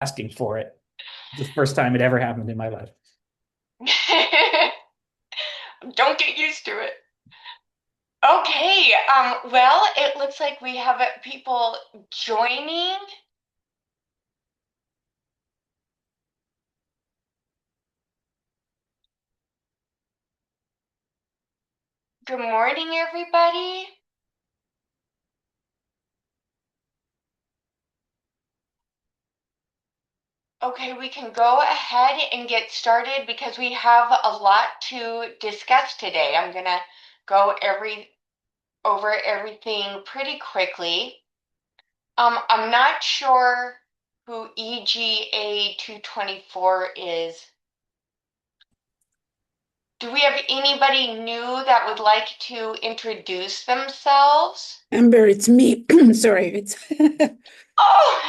asking for it. The first time it ever happened in my life. Don't get used to it. Okay, well, it looks like we have people joining. Good morning, everybody. Okay, we can go ahead and get started because we have a lot to discuss today. I'm gonna go over everything pretty quickly. I'm not sure who EGA 224 is. Do we have anybody new that would like to introduce themselves? Amber, it's me. Sorry, it's Oh,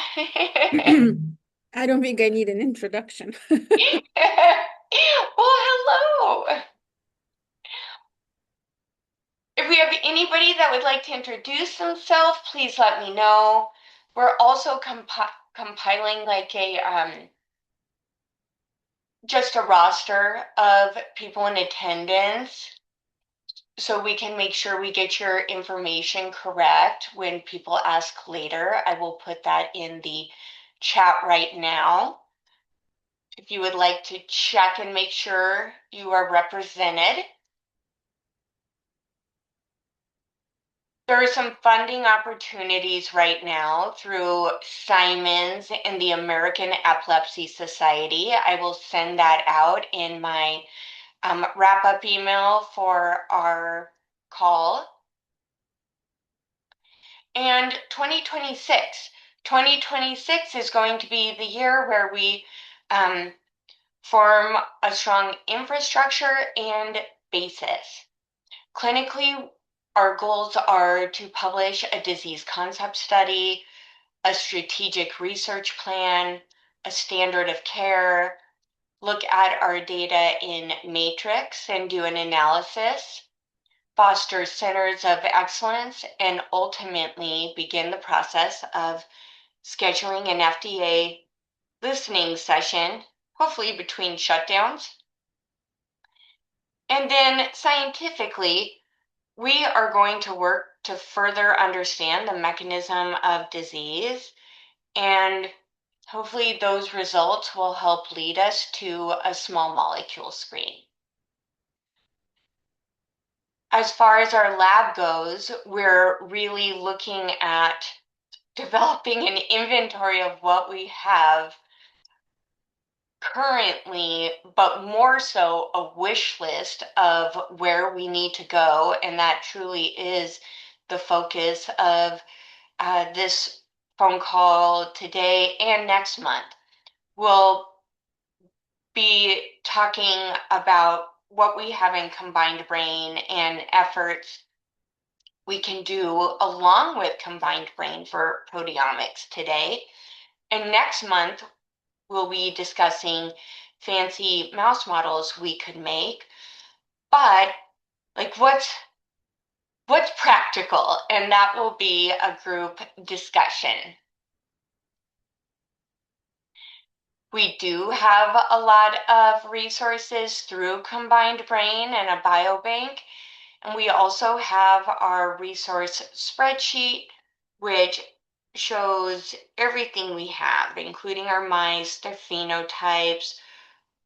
I don't think I need an introduction. well, hello. If we have anybody that would like to introduce themselves, please let me know. We're also compiling like a just a roster of people in attendance so we can make sure we get your information correct when people ask later. I will put that in the chat right now. If you would like to check and make sure you are represented. There are some funding opportunities right now through Simons and the American Epilepsy Society. I will send that out in my wrap-up email for our call. And 2026 is going to be the year where we form a strong infrastructure and basis. Clinically, our goals are to publish a disease concept study, a strategic research plan, a standard of care, look at our data in matrix and do an analysis, foster centers of excellence, and ultimately begin the process of scheduling an FDA listening session, hopefully between shutdowns. And then scientifically, we are going to work to further understand the mechanism of disease, and hopefully those results will help lead us to a small molecule screen. As far as our lab goes, we're really looking at developing an inventory of what we have currently, but more so a wish list of where we need to go. And that truly is the focus of this phone call today and next month. We'll be talking about what we have in combined brain and efforts we can do along with combined brain for proteomics today. And next month, we'll be discussing fancy mouse models we could make, but like what's practical, and that will be a group discussion. We do have a lot of resources through Combined Brain and a biobank, and we also have our resource spreadsheet, which shows everything we have, including our mice, their phenotypes,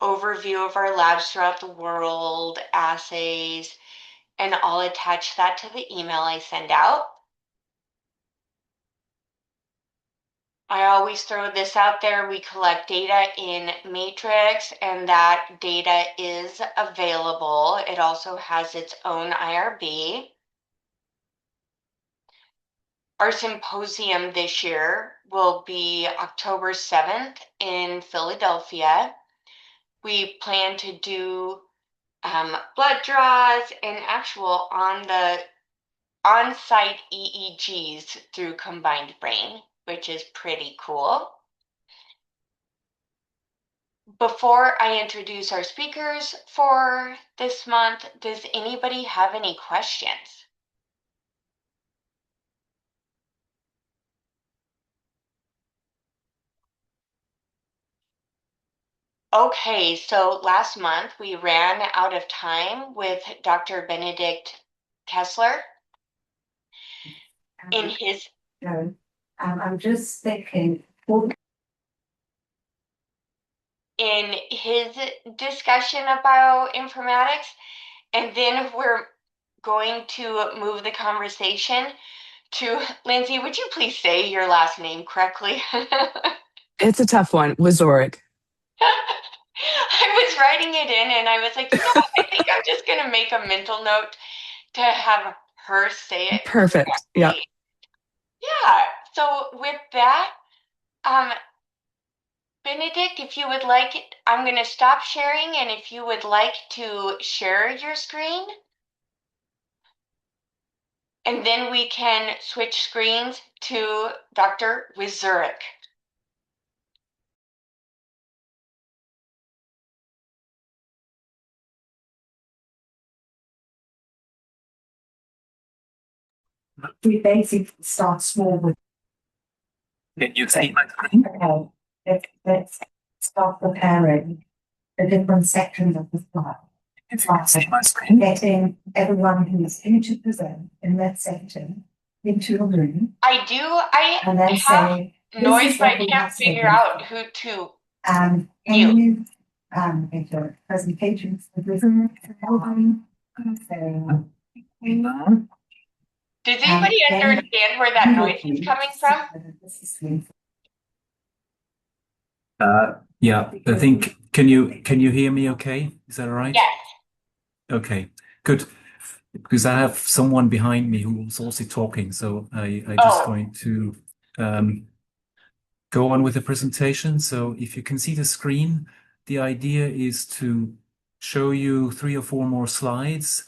overview of our labs throughout the world, assays, and I'll attach that to the email I send out. I always throw this out there. We collect data in Matrix, and that data is available. It also has its own IRB. Our symposium this year will be October 7th in Philadelphia. We plan to do blood draws and actual on-site EEGs through Combined Brain, which is pretty cool. Before I introduce our speakers for this month, does anybody have any questions? Okay, so last month we ran out of time with Dr. Benedikt Kessler in his No, I'm just thinking, what in his discussion of bioinformatics, and then we're going to move the conversation to Lindsay. Would you please say your last name correctly? It's a tough one. Wieczorek. I was writing it in and I was like, what? I think I'm just going to make a mental note to have her say it Perfect. Yeah. correctly. Yeah. So with that, Benedikt, if you would like, I'm going to stop sharing, and if you would like to share your screen, and then we can switch screens to Dr. Wieczorek. we basically start small with. Can you see my screen? Okay, let's start preparing the different sections of the slide. If you can see my screen. Getting everyone who's going to present in that section into a room. I do. I and then have say, noise, but I what we can't have figure said. out who to. Can you make your presentations with this? Does anybody understand where that noise is coming from? Yeah, I think, can you hear me okay? Is that all right? Yes. Okay, good. Because I have someone behind me who's also talking, so I Oh. just going to go on with the presentation. So if you can see the screen, the idea is to show you 3 or 4 more slides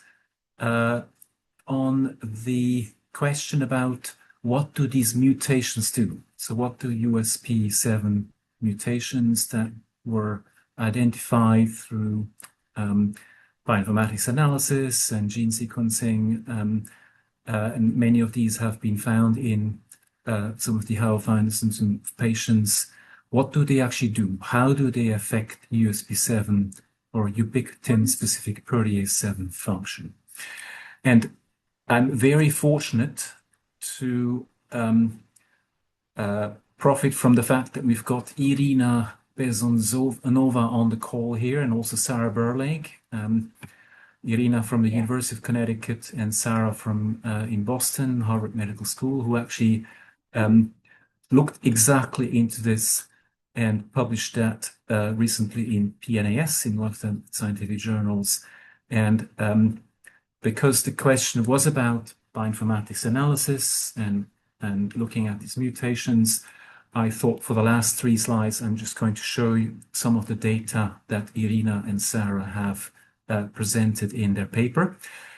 on the question about what do these mutations do? So what do USP7 mutations that were identified through bioinformatics analysis and gene sequencing, and many of these have been found in some of the Hao-Fountain Syndrome patients. What do they actually do? How do they affect USP7 or ubiquitin-specific protease 7 function? And I'm very fortunate to profit from the fact that we've got Irina Bezonova on the call here, and also Sarah Burlake. Irina from the University of Connecticut and Sarah from in Boston, Harvard Medical School, who actually looked exactly into this and published that recently in PNAS, in one of the scientific journals. And because the question was about bioinformatics analysis and looking at these mutations, I thought for the last 3 slides, I'm just going to show you some of the data that Irina and Sarah have presented in their paper.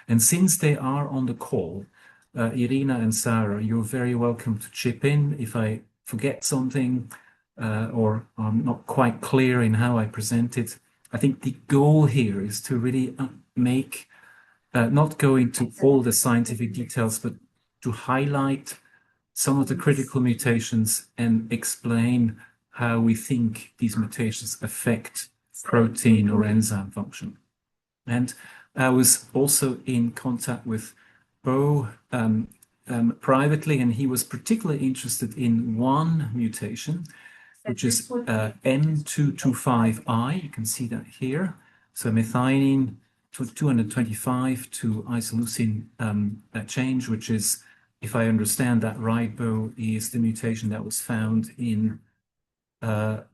And since they are on the call, Irina and Sarah, you're very welcome to chip in if I forget something or I'm not quite clear in how I present it. I think the goal here is to really make not go into all the scientific details, but to highlight some of the critical mutations and explain how we think these mutations affect protein or enzyme function. And I was also in contact with Bo privately, and he was particularly interested in one mutation, which is M225I. You can see that here. So methionine 225 to isoleucine change, which is, if I understand that right, Bo, is the mutation that was found in a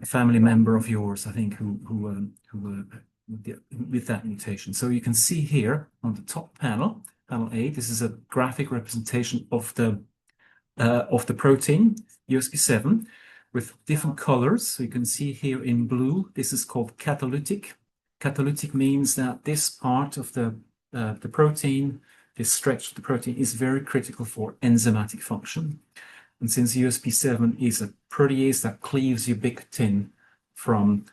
family member of yours, I think, who with that mutation. So you can see here on the top panel, panel A, this is a graphic representation of the protein USP7 with different colors. So you can see here in blue, this is called catalytic. Catalytic means that this part of the protein, this stretch of the protein, is very critical for enzymatic function. And since USP7 is a protease that cleaves ubiquitin from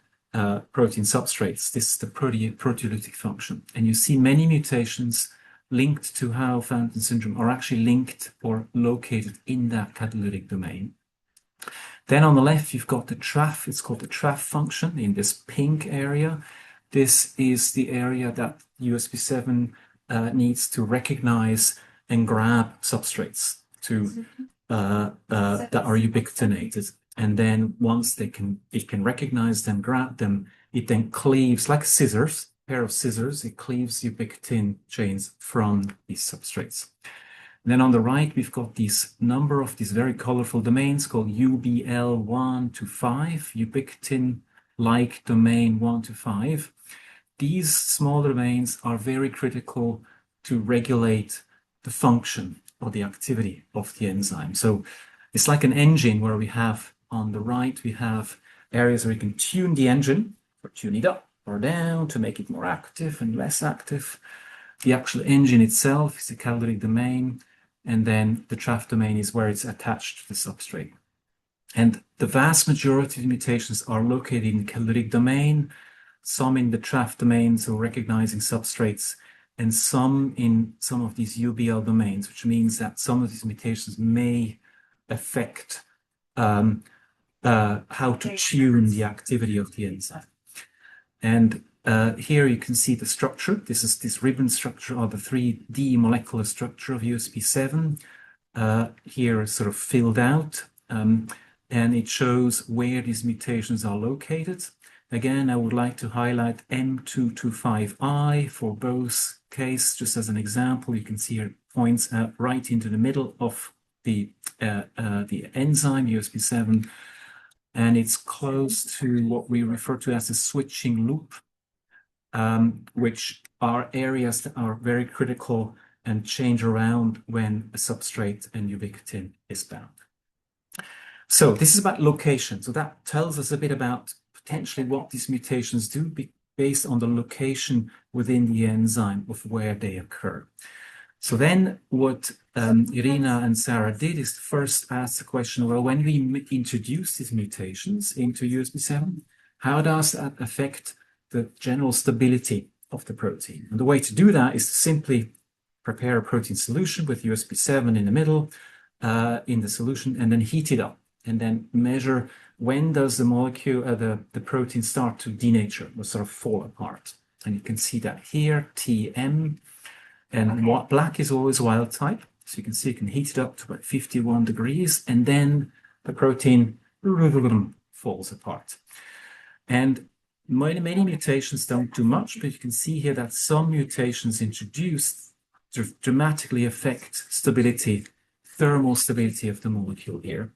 protein substrates, this is the proteolytic function. And you see many mutations linked to Hao-Fountain syndrome are actually linked or located in that catalytic domain. Then on the left, you've got the TRAF. It's called the TRAF function in this pink area. This is the area that USB7 needs to recognize and grab substrates that are ubiquitinated. And then once it can recognize them, grab them, it then cleaves like scissors, pair of scissors, it cleaves ubiquitin chains from these substrates. And then on the right, we've got these number of these very colorful domains called UBL1 to 5, ubiquitin-like domain 1 to 5. These small domains are very critical to regulate the function or the activity of the enzyme. So it's like an engine where we have on the right, we have areas where we can tune the engine or tune it up or down to make it more active and less active. The actual engine itself is the catalytic domain, and then the TRAF domain is where it's attached to the substrate. And the vast majority of mutations are located in the catalytic domain, some in the TRAF domain, so recognizing substrates, and some in some of these UBL domains, which means that some of these mutations may affect how to tune the activity of the enzyme. And here you can see the structure. This ribbon structure or the 3D molecular structure of USB7. Here is sort of filled out, and it shows where these mutations are located. Again, I would like to highlight M225I for both cases, just as an example. You can see here it points out right into the middle of the enzyme USB7, and it's close to what we refer to as a switching loop, which are areas that are very critical and change around when a substrate and ubiquitin is bound. So this is about location. So that tells us a bit about potentially what these mutations do based on the location within the enzyme of where they occur. So then what Irina and Sarah did is first ask the question, well, when we introduce these mutations into USB7, how does that affect the general stability of the protein? And the way to do that is to simply prepare a protein solution with USB7 in the middle in the solution, and then heat it up, and then measure when does the molecule, the protein start to denature or sort of fall apart. And you can see that here, TM, and what black is always wild type. So you can see you can heat it up to about 51 degrees, and then the protein falls apart. And many mutations don't do much, but you can see here that some mutations introduced dramatically affect stability, thermal stability of the molecule here,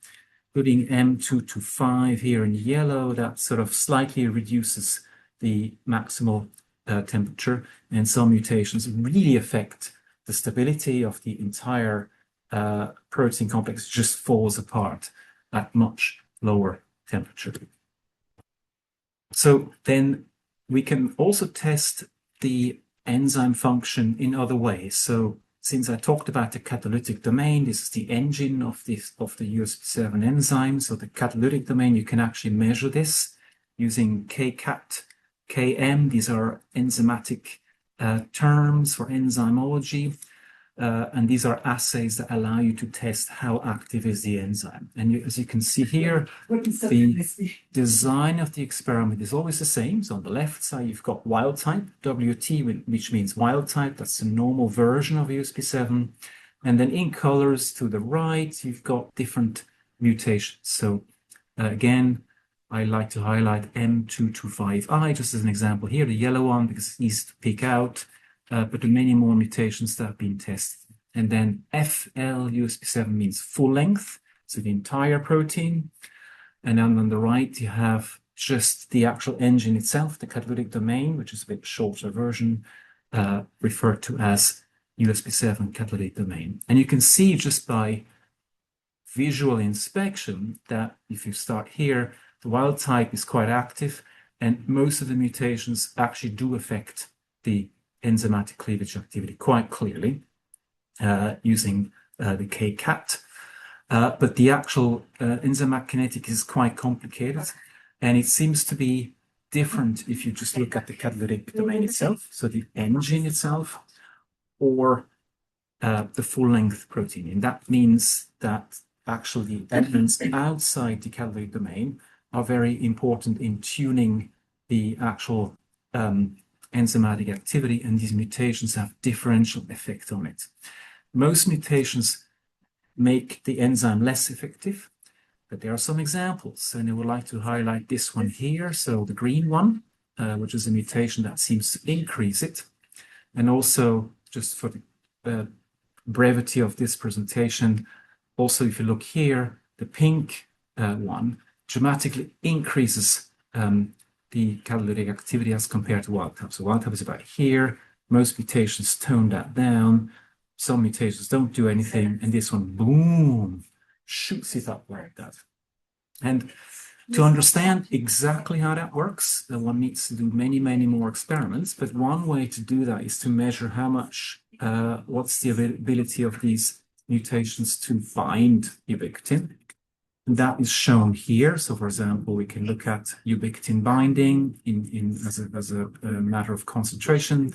including M225 here in yellow, that sort of slightly reduces the maximal temperature, and some mutations really affect the stability of the entire protein complex, just falls apart at much lower temperature. So then we can also test the enzyme function in other ways. So since I talked about the catalytic domain, this is the engine of the USB7 enzyme. So the catalytic domain, you can actually measure this using KCAT, KM. These are enzymatic terms for enzymology. And these are assays that allow you to test how active is the enzyme. And as you can see here, the design of the experiment is always the same. So on the left side, you've got wild type, WT, which means wild type. That's the normal version of USB7. And then in colors to the right, you've got different mutations. So again, I like to highlight M225I just as an example here, the yellow one, because it needs to peek out. But there are many more mutations that have been tested. And then FL USB7 means full length, so the entire protein. And then on the right, you have just the actual engine itself, the catalytic domain, which is a bit shorter version, referred to as USB7 catalytic domain. And you can see just by visual inspection that if you start here, the wild type is quite active, and most of the mutations actually do affect the enzymatic cleavage activity quite clearly using the KCAT. But the actual enzymatic kinetic is quite complicated, and it seems to be different if you just look at the catalytic domain itself, so the engine itself, or the full-length protein. And that means that actually elements outside the catalytic domain are very important in tuning the actual enzymatic activity, and these mutations have differential effect on it. Most mutations make the enzyme less effective, but there are some examples, and I would like to highlight this one here. So the green one, which is a mutation that seems to increase it, and also just for the brevity of this presentation, also if you look here, the pink one dramatically increases the catalytic activity as compared to wild type. So wild type is about here. Most mutations tone that down. Some mutations don't do anything, and this one, boom, shoots it up like that. And to understand exactly how that works, one needs to do many, many more experiments. But one way to do that is to measure how much, what's the ability of these mutations to bind ubiquitin. And that is shown here. So, for example, we can look at ubiquitin binding as a matter of concentration.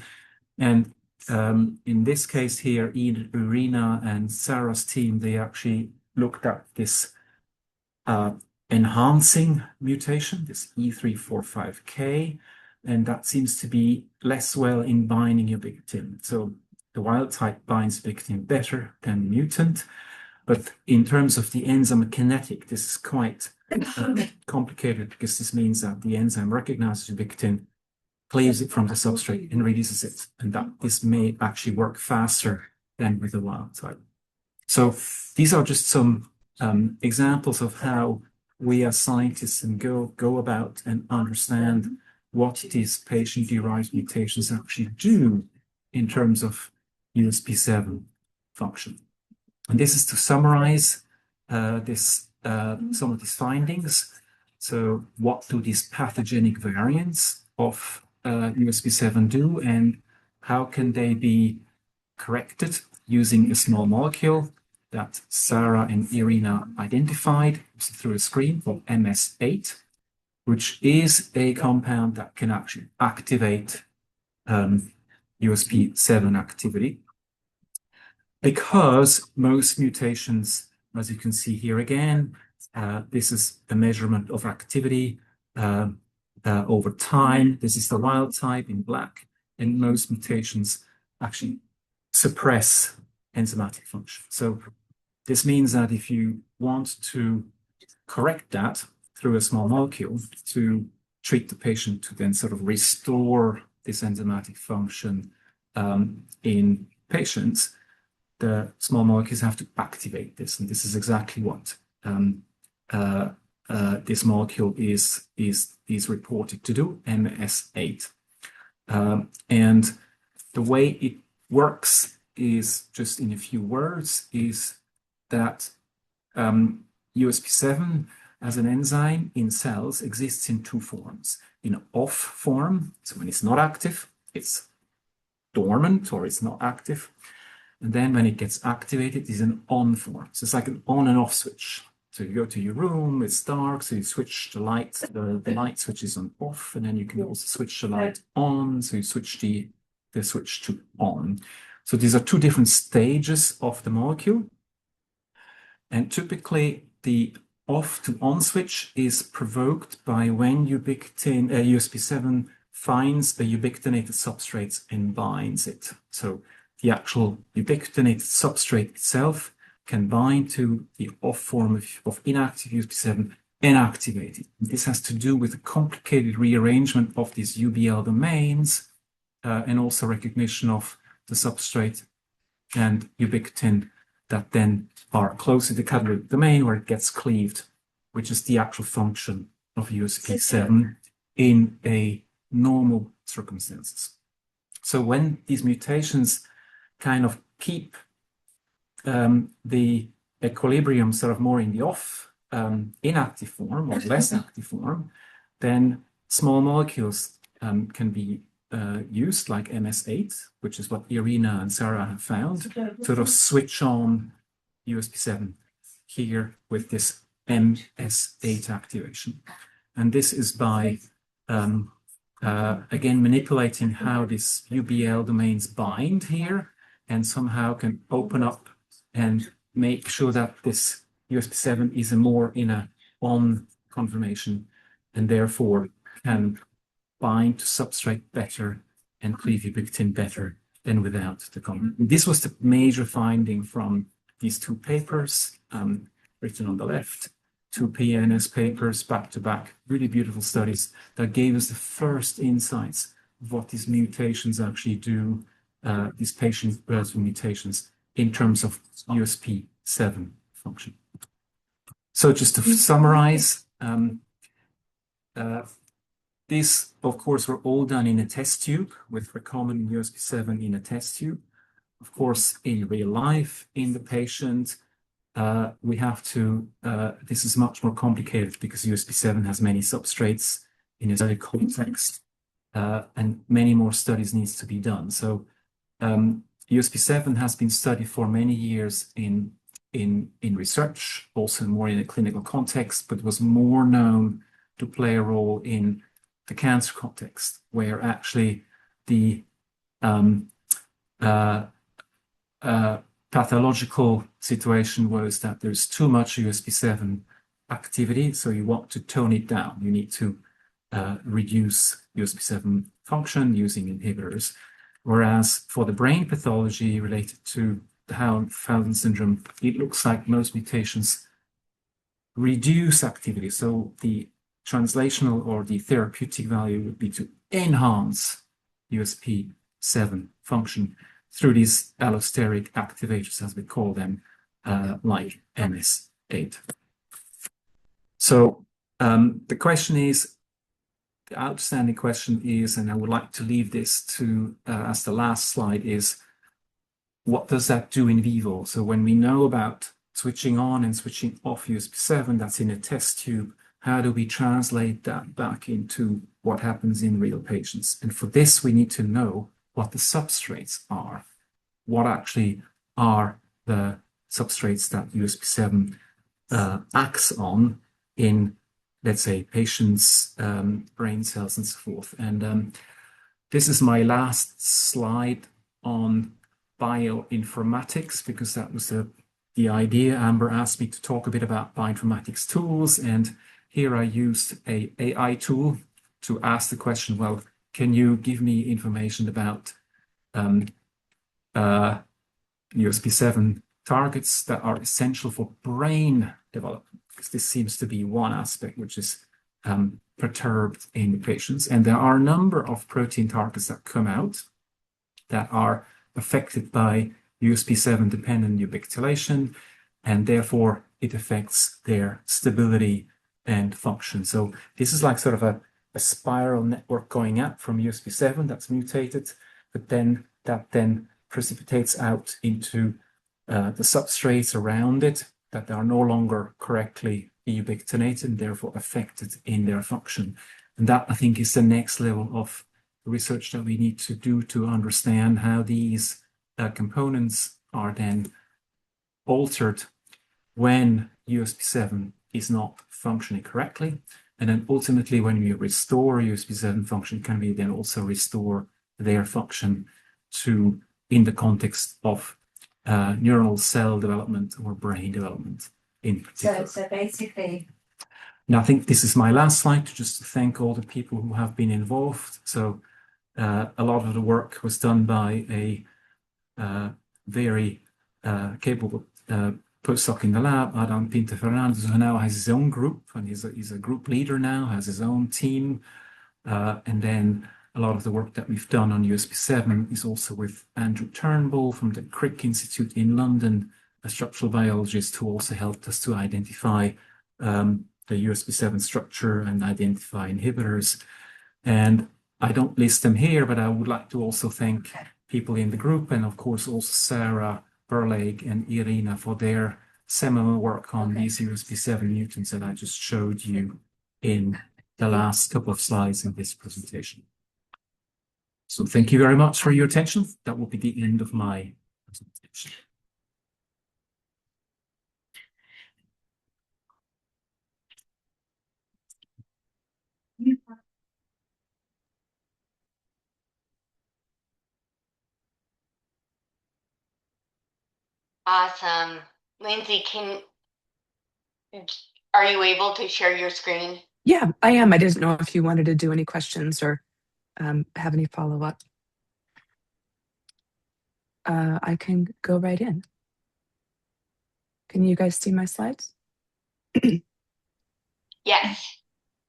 And in this case here, Irina and Sarah's team, they actually looked at this enhancing mutation, this E345K, and that seems to be less well in binding ubiquitin. So the wild type binds ubiquitin better than mutant, but in terms of the enzyme kinetic, this is quite complicated, because this means that the enzyme recognizes ubiquitin, cleaves it from the substrate, and releases it, and that this may actually work faster than with the wild type. So these are just some examples of how we as scientists can go about and understand what these patient-derived mutations actually do in terms of USP7 function. And this is to summarize some of these findings. So what do these pathogenic variants of USP7 do, and how can they be corrected using a small molecule that Sarah and Irina identified through a screen called MS8, which is a compound that can actually activate USP7 activity. Because most mutations, as you can see here again, this is a measurement of activity over time. This is the wild type in black, and most mutations actually suppress enzymatic function. So this means that if you want to correct that through a small molecule to treat the patient to then sort of restore this enzymatic function in patients, the small molecules have to activate this, and this is exactly what this molecule is reported to do, MS8. And the way it works is, just in a few words, is that USP7 as an enzyme in cells exists in two forms. In off form, so when it's not active, it's dormant or it's not active. And then when it gets activated, it's an on form. So it's like an on and off switch. So you go to your room, it's dark, so you switch the light, the light switch is on off, and then you can also switch the light on, so you switch the switch to on. So these are two different stages of the molecule. And typically the off to on switch is provoked by when USP7 finds a ubiquitinated substrate and binds it. So the actual ubiquitinated substrate itself can bind to the off form of inactive USP7 and activate it. This has to do with a complicated rearrangement of these UBL domains and also recognition of the substrate and ubiquitin that then are close to the catalytic domain where it gets cleaved, which is the actual function of USP7 in a normal circumstances. So when these mutations kind of keep the equilibrium sort of more in the off inactive form or less active form, then small molecules can be used, like MS8, which is what Irina and Sarah have found, to sort of switch on USP7 here with this MS8 activation. And this is by, again, manipulating how these UBL domains bind here, and somehow can open up and make sure that this USP7 is a more in a on conformation and therefore can bind to substrate better and cleave ubiquitin better than without the combination. This was the major finding from these two papers written on the left, two PNS papers back to back, really beautiful studies that gave us the first insights of what these mutations actually do, these patient-related mutations in terms of USP7 function. So just to summarize, these, of course, were all done in a test tube with recombinant USP7 in a test tube. Of course, in real life, in the patient, we have to, this is much more complicated because USP7 has many substrates in a study context, and many more studies needs to be done. So USP7 has been studied for many years in research, also more in a clinical context, but was more known to play a role in the cancer context, where actually the pathological situation was that there's too much USP7 activity, so you want to tone it down. You need to reduce USP7 function using inhibitors. Whereas for the brain pathology related to the Hao-Fountain syndrome, it looks like most mutations reduce activity. So the translational or the therapeutic value would be to enhance USP7 function through these allosteric activators, as we call them, like MS8. So the question is, the outstanding question is, and I would like to leave this to as the last slide, is what does that do in vivo? So when we know about switching on and switching off USP7, that's in a test tube, how do we translate that back into what happens in real patients? And for this, we need to know what the substrates are. What actually are the substrates that USP7 acts on in, let's say, patients' brain cells and so forth. And this is my last slide on bioinformatics, because that was the idea. Amber asked me to talk a bit about bioinformatics tools, and here I used a AI tool to ask the question, well, can you give me information about USP7 targets that are essential for brain development? Because this seems to be one aspect which is perturbed in patients. And there are a number of protein targets that come out that are affected by USP7 dependent ubiquitination, and therefore it affects their stability and function. So this is like sort of a spiral network going up from USP7 that's mutated, but then that then precipitates out into the substrates around it that are no longer correctly ubiquitinated and therefore affected in their function. And that, I think, is the next level of research that we need to do to understand how these components are then altered when USP7 is not functioning correctly. And then ultimately, when we restore USP7 function, can we then also restore their function to in the context of neuronal cell development or brain development in particular. So basically, and I think this is my last slide to just thank all the people who have been involved. So a lot of the work was done by a very capable postdoc in the lab, Adam Pinto Fernandez, who now has his own group, and he's a group leader now, has his own team. And then a lot of the work that we've done on USP7 is also with Andrew Turnbull from the Crick Institute in London, a structural biologist who also helped us to identify the USP7 structure and identify inhibitors. And I don't list them here, but I would like to also thank people in the group, and of course also Sarah Berleg and Irina for their seminal work on these USP7 mutants that I just showed you in the last couple of slides in this presentation. So thank you very much for your attention. That will be the end of my presentation. Awesome. Lindsay, Are you able to share your screen? Yeah, I am. I didn't know if you wanted to do any questions or have any follow-up. I can go right in. Can you guys see my slides? Yes.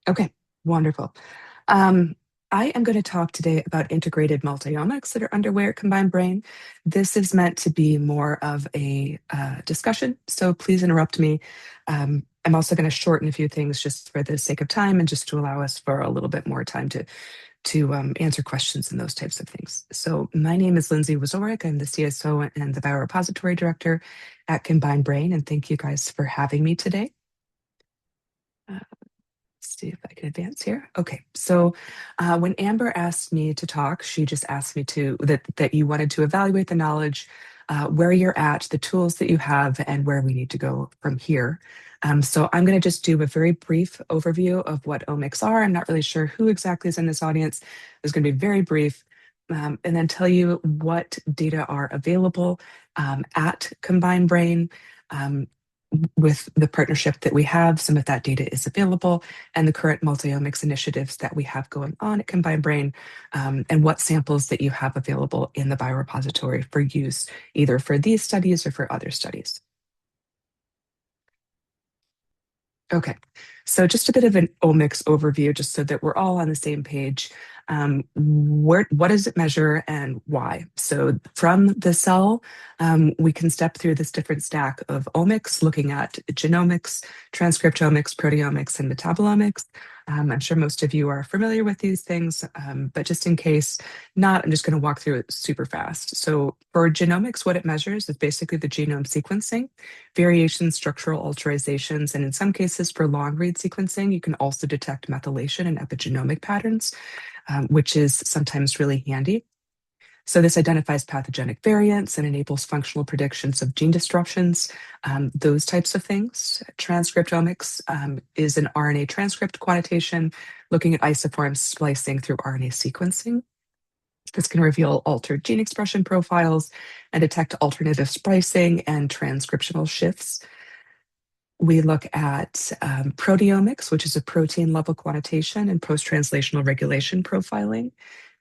Okay, wonderful. I am going to talk today about integrated multi-omics that are underway at CombineDBrain. This is meant to be more of a discussion, so please interrupt me. I'm also going to shorten a few things just for the sake of time and just to allow us for a little bit more time to answer questions and those types of things. So my name is Lindsay Wieczorek. I'm the CSO and the Biorepository Director at CombineDBrain, and thank you guys for having me today. See if I can advance here. Okay, so when Amber asked me to talk, she just asked me that you wanted to evaluate the knowledge, where you're at, the tools that you have, and where we need to go from here. So I'm going to just do a very brief overview of what omics are. I'm not really sure who exactly is in this audience. It's going to be very brief, and then tell you what data are available at CombineDBrain. With the partnership that we have, some of that data is available, and the current multi-omics initiatives that we have going on at CombineDBrain, and what samples that you have available in the biorepository for use, either for these studies or for other studies. Okay, so just a bit of an omics overview, just so that we're all on the same page. What does it measure and why? So from the cell, we can step through this different stack of omics, looking at genomics, transcriptomics, proteomics, and metabolomics. I'm sure most of you are familiar with these things, but just in case not, I'm just going to walk through it super fast. So for genomics, what it measures is basically the genome sequencing, variations, structural alterations, and in some cases for long-read sequencing, you can also detect methylation and epigenomic patterns, which is sometimes really handy. So this identifies pathogenic variants and enables functional predictions of gene disruptions, those types of things. Transcriptomics is an RNA transcript quantitation, looking at isoform splicing through RNA sequencing. This can reveal altered gene expression profiles and detect alternative splicing and transcriptional shifts. We look at proteomics, which is a protein level quantitation and post-translational regulation profiling.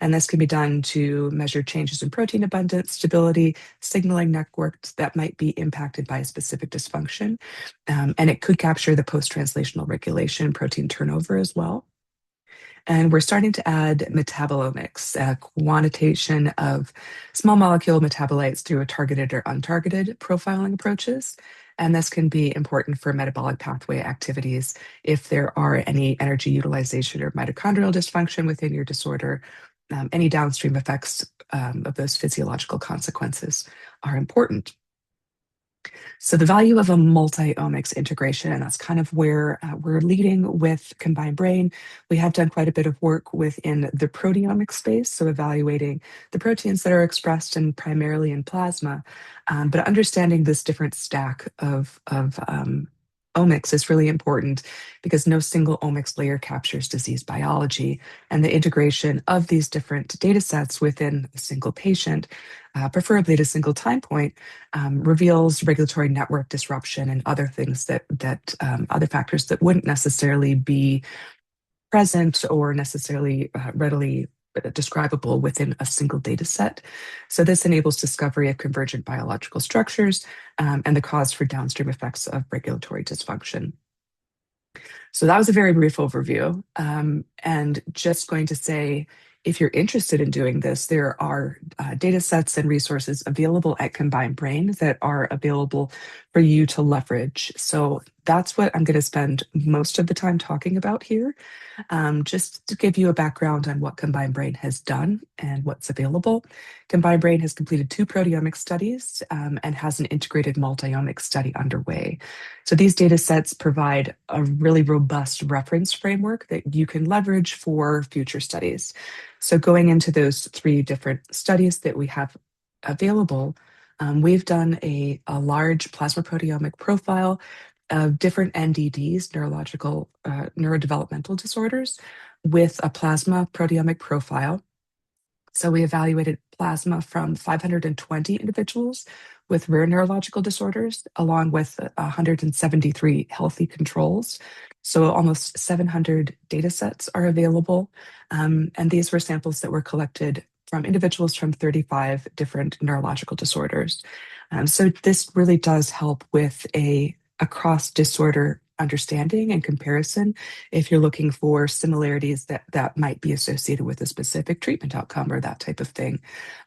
And this can be done to measure changes in protein abundance, stability, signaling networks that might be impacted by a specific dysfunction. And it could capture the post-translational regulation protein turnover as well. And we're starting to add metabolomics, quantitation of small molecule metabolites through a targeted or untargeted profiling approaches. And this can be important for metabolic pathway activities if there are any energy utilization or mitochondrial dysfunction within your disorder. Any downstream effects of those physiological consequences are important. So the value of a multi-omics integration, and that's kind of where we're leading with CombineDBrain. We have done quite a bit of work within the proteomic space, so evaluating the proteins that are expressed and primarily in plasma, but understanding this different stack of omics is really important because no single omics layer captures disease biology, and the integration of these different data sets within a single patient, preferably at a single time point, reveals regulatory network disruption and other things that other factors that wouldn't necessarily be present or necessarily readily describable within a single data set. So this enables discovery of convergent biological structures and the cause for downstream effects of regulatory dysfunction. So that was a very brief overview. And just going to say, if you're interested in doing this, there are data sets and resources available at CombineDBrain that are available for you to leverage. So that's what I'm going to spend most of the time talking about here. Just to give you a background on what CombineDBrain has done and what's available. CombineDBrain has completed 2 proteomic studies and has an integrated multi-omics study underway. So these data sets provide a really robust reference framework that you can leverage for future studies. So going into those 3 different studies that we have available, we've done a large plasma proteomic profile of different NDDs, neurological neurodevelopmental disorders, with a plasma proteomic profile. So we evaluated plasma from 520 individuals with rare neurological disorders, along with 173 healthy controls. So almost 700 data sets are available. And these were samples that were collected from individuals from 35 different neurological disorders. So this really does help with a cross-disorder understanding and comparison if you're looking for similarities that might be associated with a specific treatment outcome or that type of thing.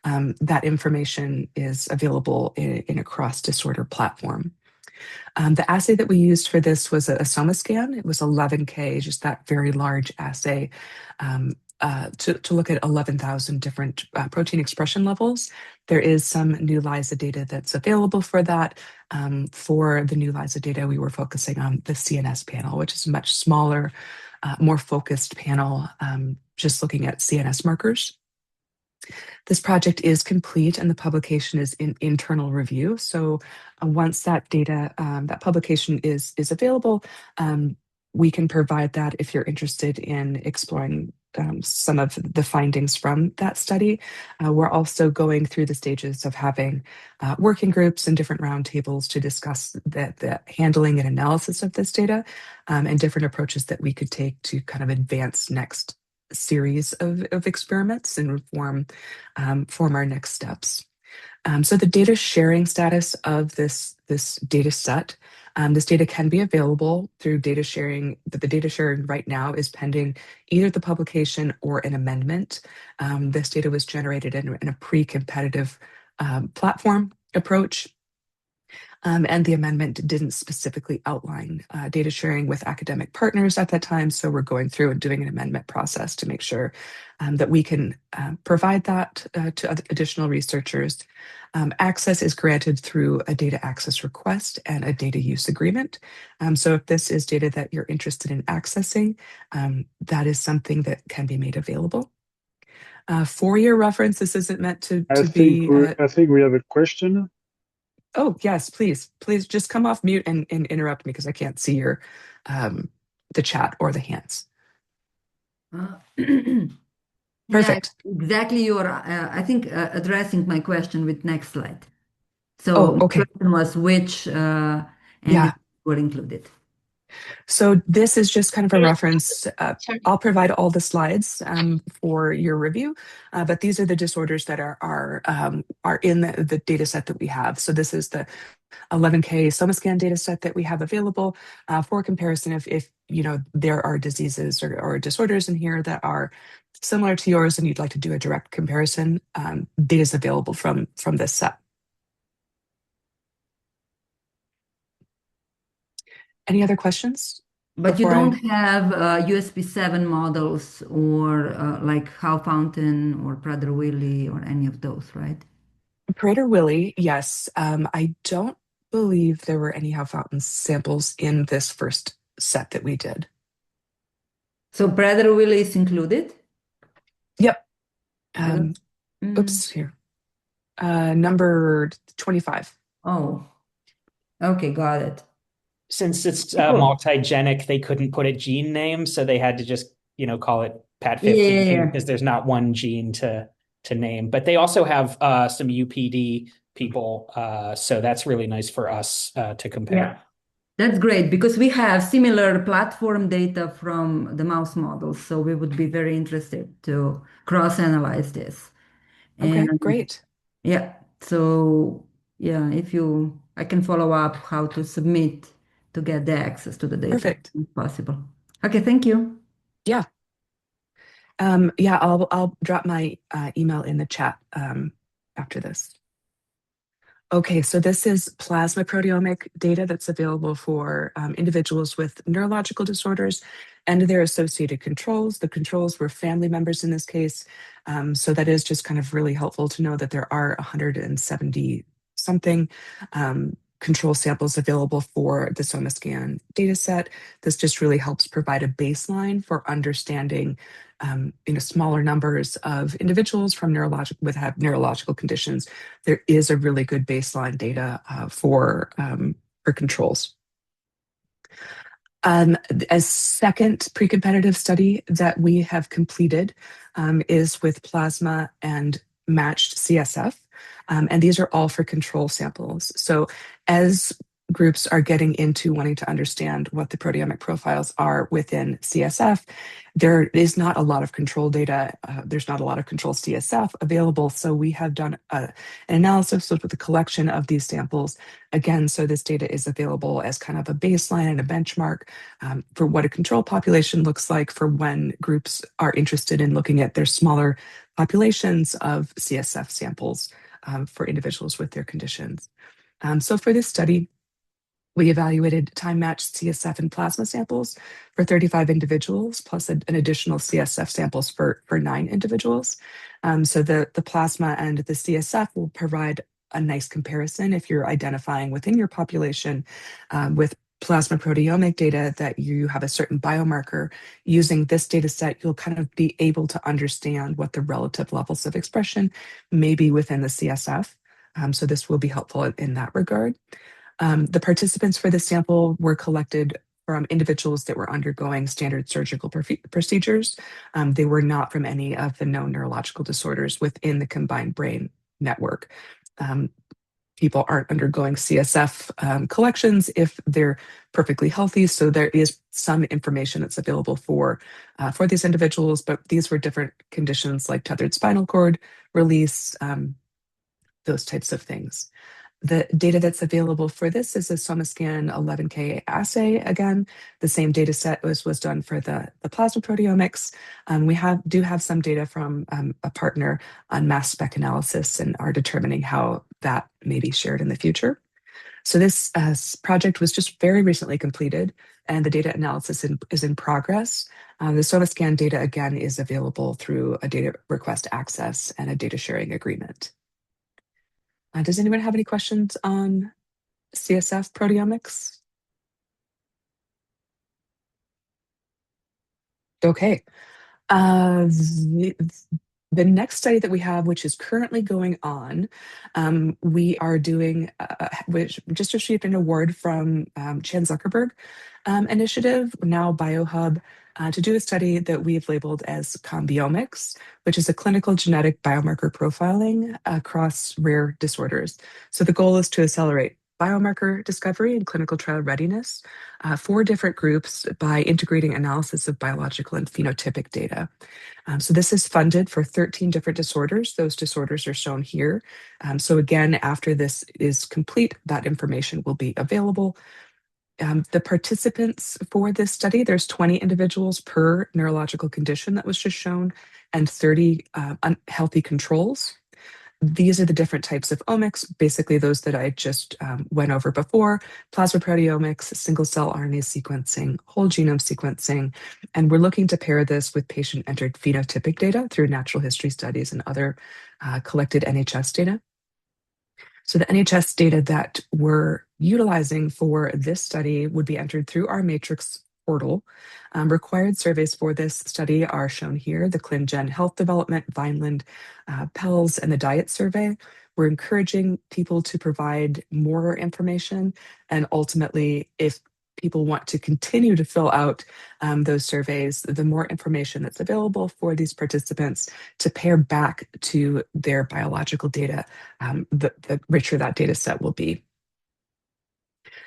That information is available in a cross-disorder platform. The assay that we used for this was a SomaScan. It was 11K, just that very large assay, to look at 11,000 different protein expression levels. There is some new LISA data that's available for that. For the new LISA data, we were focusing on the CNS panel, which is a much smaller, more focused panel, just looking at CNS markers. This project is complete and the publication is in internal review. So once that data, that publication is available, we can provide that if you're interested in exploring some of the findings from that study. We're also going through the stages of having working groups and different roundtables to discuss the handling and analysis of this data, and different approaches that we could take to kind of advance next series of experiments and form our next steps. So the data sharing status of this data set, this data can be available through data sharing, but the data sharing right now is pending either the publication or an amendment. This data was generated in a pre-competitive platform approach. And the amendment didn't specifically outline data sharing with academic partners at that time. So we're going through and doing an amendment process to make sure that we can provide that to additional researchers. Access is granted through a data access request and a data use agreement. So if this is data that you're interested in accessing, that is something that can be made available. For your reference, this isn't meant to be... I think we have a question. Oh, yes, please just come off mute and interrupt me because I can't see your the chat or the hands. Perfect. Yeah, exactly. You're, I think, addressing my question with next slide. So Oh, okay. my question was which were included. So this is just kind of a reference. I'll provide all the slides for your review, but these are the disorders that are in the data set that we have. So this is the 11K SomaScan data set that we have available for comparison. If there are diseases or disorders in here that are similar to yours and you'd like to do a direct comparison, data is available from this set. Any other questions? But you don't have USB7 models or like Hao-Fountain or Prader-Willi or any of those, right? Prader-Willi, yes. I don't believe there were any Hao-Fountain samples in this first set that we did. So Prader-Willi is included? Yep. Oops, here. Number 25. Oh, okay, got it. Since it's multigenic, they couldn't put a gene name, so they had to just, call it PAT15 because there's not one gene to name. But they also have some UPD people, so that's really nice for us to compare. Yeah, that's great because we have similar platform data from the mouse models, so we would be very interested to cross-analyze this. Okay, great. Yeah, so yeah, I can follow up how to submit to get the access to the data. Perfect. If possible. Okay, thank you. Yeah. I'll drop my email in the chat after this. Okay, so this is plasma proteomic data that's available for individuals with neurological disorders and their associated controls. The controls were family members in this case. So that is just kind of really helpful to know that there are 170 something control samples available for the SomaScan data set. This just really helps provide a baseline for understanding smaller numbers of individuals from neurological conditions. There is a really good baseline data for controls. A second pre-competitive study that we have completed is with plasma and matched CSF, and these are all for control samples. So as groups are getting into wanting to understand what the proteomic profiles are within CSF, there is not a lot of control data. There's not a lot of control CSF available. So we have done an analysis with a collection of these samples. Again, so this data is available as kind of a baseline and a benchmark for what a control population looks like for when groups are interested in looking at their smaller populations of CSF samples for individuals with their conditions. So for this study, we evaluated time-matched CSF and plasma samples for 35 individuals, plus an additional CSF samples for 9 individuals. So the plasma and the CSF will provide a nice comparison if you're identifying within your population with plasma proteomic data that you have a certain biomarker. Using this data set, you'll kind of be able to understand what the relative levels of expression may be within the CSF. So this will be helpful in that regard. The participants for this sample were collected from individuals that were undergoing standard surgical procedures. They were not from any of the known neurological disorders within the COMBINEDBrain network. People aren't undergoing CSF collections if they're perfectly healthy. So there is some information that's available for these individuals, but these were different conditions like tethered spinal cord release, those types of things. The data that's available for this is a SomaScan 11K assay. Again, the same data set was done for the plasma proteomics. We do have some data from a partner on mass spec analysis and are determining how that may be shared in the future. So this project was just very recently completed, and the data analysis is in progress. The SomaScan data, again, is available through a data request access and a data sharing agreement. Does anyone have any questions on CSF proteomics? Okay. The next study that we have, which is currently going on, we are doing, which just received an award from Chan Zuckerberg initiative, now BioHub, to do a study that we've labeled as COMBIOmics, which is a clinical genetic biomarker profiling across rare disorders. So the goal is to accelerate biomarker discovery and clinical trial readiness for different groups by integrating analysis of biological and phenotypic data. So this is funded for 13 different disorders. Those disorders are shown here. So again, after this is complete, that information will be available. The participants for this study, there's 20 individuals per neurological condition that was just shown, and 30 unhealthy controls. These are the different types of omics, basically those that I just went over before: plasma proteomics, single-cell RNA sequencing, whole genome sequencing, and we're looking to pair this with patient-entered phenotypic data through natural history studies and other collected NHS data. So the NHS data that we're utilizing for this study would be entered through our Matrix portal. Required surveys for this study are shown here: the ClinGen Health Development, Vineland, PELS, and the Diet Survey. We're encouraging people to provide more information, and ultimately, if people want to continue to fill out those surveys, the more information that's available for these participants to pair back to their biological data, the richer that data set will be.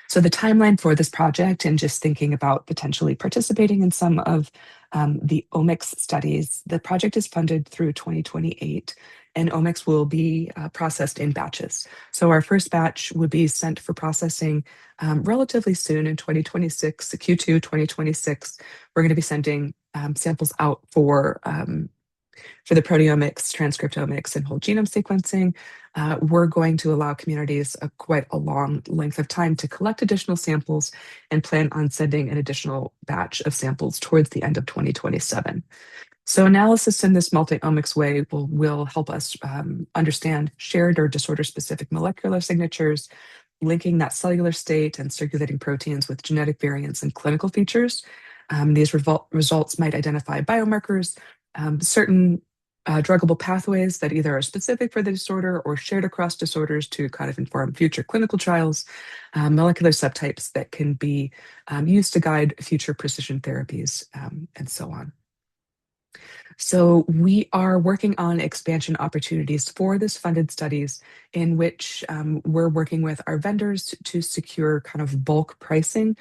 So the timeline for this project, and just thinking about potentially participating in some of the omics studies, the project is funded through 2028, and omics will be processed in batches. So our first batch would be sent for processing relatively soon in 2026, Q2 2026. We're going to be sending samples out for the proteomics, transcriptomics, and whole genome sequencing. We're going to allow communities quite a long length of time to collect additional samples and plan on sending an additional batch of samples towards the end of 2027. So analysis in this multi-omics way will help us understand shared or disorder-specific molecular signatures, linking that cellular state and circulating proteins with genetic variants and clinical features. These results might identify biomarkers, certain druggable pathways that either are specific for the disorder or shared across disorders to kind of inform future clinical trials, molecular subtypes that can be used to guide future precision therapies, and so on. So we are working on expansion opportunities for this funded studies in which we're working with our vendors to secure kind of bulk pricing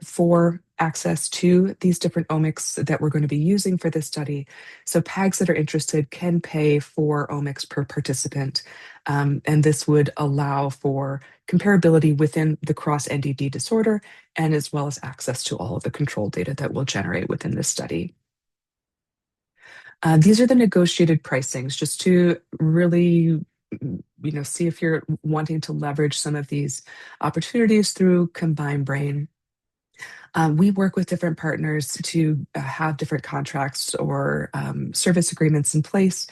for access to these different omics that we're going to be using for this study. So PAGs that are interested can pay for omics per participant. And this would allow for comparability within the cross-NDD disorder and as well as access to all of the control data that we'll generate within this study. These are the negotiated pricings, just to really, see if you're wanting to leverage some of these opportunities through COMBINEDBrain. We work with different partners to have different contracts or service agreements in place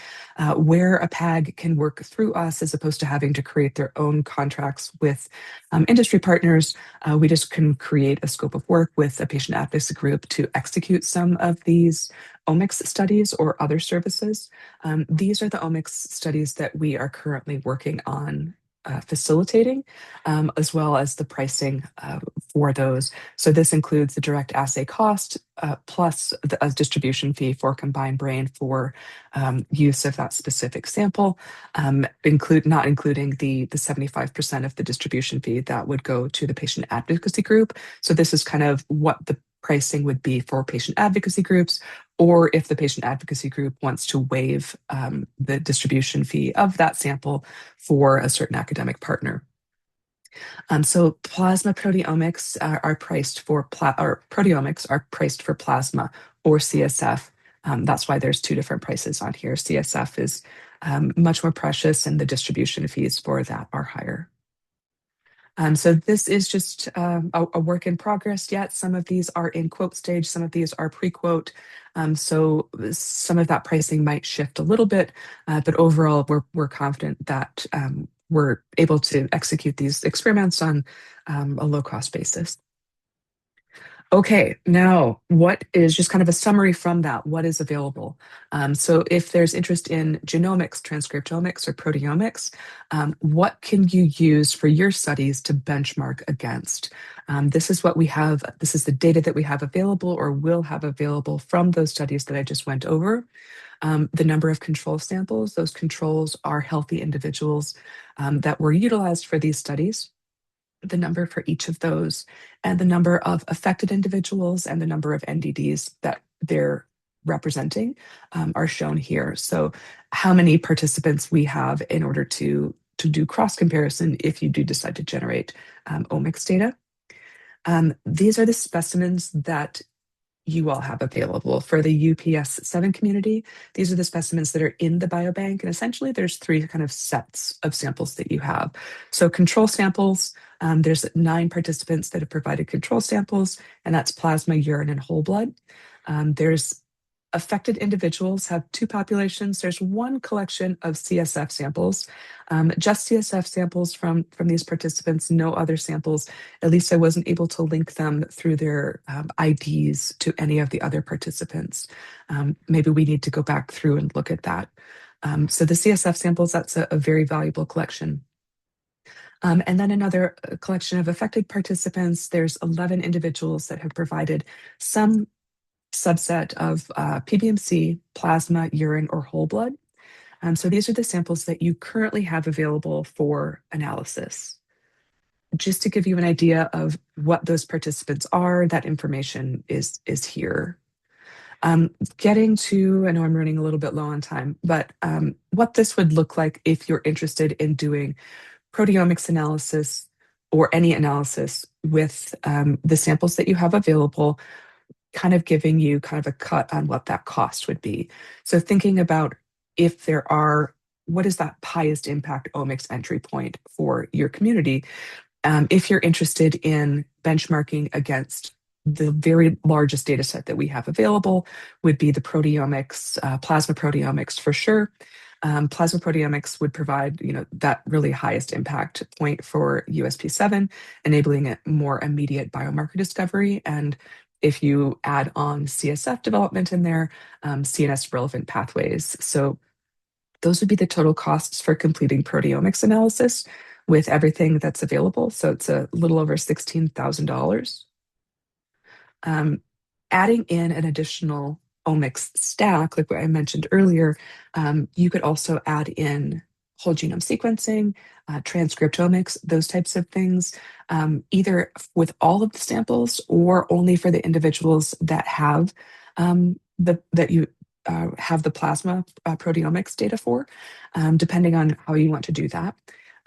where a PAG can work through us as opposed to having to create their own contracts with industry partners. We just can create a scope of work with a patient advocacy group to execute some of these omics studies or other services. These are the omics studies that we are currently working on facilitating, as well as the pricing for those. So this includes the direct assay cost plus a distribution fee for COMBINEDBrain for use of that specific sample, not including the 75% of the distribution fee that would go to the patient advocacy group. So this is kind of what the pricing would be for patient advocacy groups, or if the patient advocacy group wants to waive the distribution fee of that sample for a certain academic partner. So plasma proteomics are priced for proteomics are priced for plasma or CSF. That's why there's two different prices on here. CSF is much more precious, and the distribution fees for that are higher. So this is just a work in progress yet. Some of these are in quote stage, some of these are pre-quote. So some of that pricing might shift a little bit, but overall we're confident that we're able to execute these experiments on a low-cost basis. Okay, now what is just kind of a summary from that? What is available? So if there's interest in genomics, transcriptomics, or proteomics, what can you use for your studies to benchmark against? This is what we have. This is the data that we have available or will have available from those studies that I just went over. The number of control samples, those controls are healthy individuals that were utilized for these studies, the number for each of those, and the number of affected individuals and the number of NDDs that they're representing are shown here. So how many participants we have in order to do cross comparison if you do decide to generate omics data. These are the specimens that you all have available for the UPS7 community. These are the specimens that are in the biobank, and essentially there's three kind of sets of samples that you have. So control samples, there's 9 participants that have provided control samples, and that's plasma, urine, and whole blood. There's affected individuals have 2 populations. There's 1 collection of CSF samples, just CSF samples from these participants, no other samples. At least I wasn't able to link them through their IDs to any of the other participants. Maybe we need to go back through and look at that. So the CSF samples, that's a very valuable collection. And then another collection of affected participants, there's 11 individuals that have provided some subset of PBMC, plasma, urine, or whole blood. So these are the samples that you currently have available for analysis. Just to give you an idea of what those participants are, that information is here. Getting to, I know I'm running a little bit low on time, but what this would look like if you're interested in doing proteomics analysis or any analysis with the samples that you have available, kind of giving you kind of a cut on what that cost would be. So thinking about if there are, what is that highest impact omics entry point for your community? If you're interested in benchmarking against the very largest data set that we have available would be the proteomics, plasma proteomics for sure. Plasma proteomics would provide, that really highest impact point for USP7, enabling a more immediate biomarker discovery. And if you add on CSF development in there, CNS relevant pathways. So those would be the total costs for completing proteomics analysis with everything that's available. So it's a little over $16,000. Adding in an additional omics stack, like what I mentioned earlier, you could also add in whole genome sequencing, transcriptomics, those types of things, either with all of the samples or only for the individuals that have have the plasma proteomics data for, depending on how you want to do that.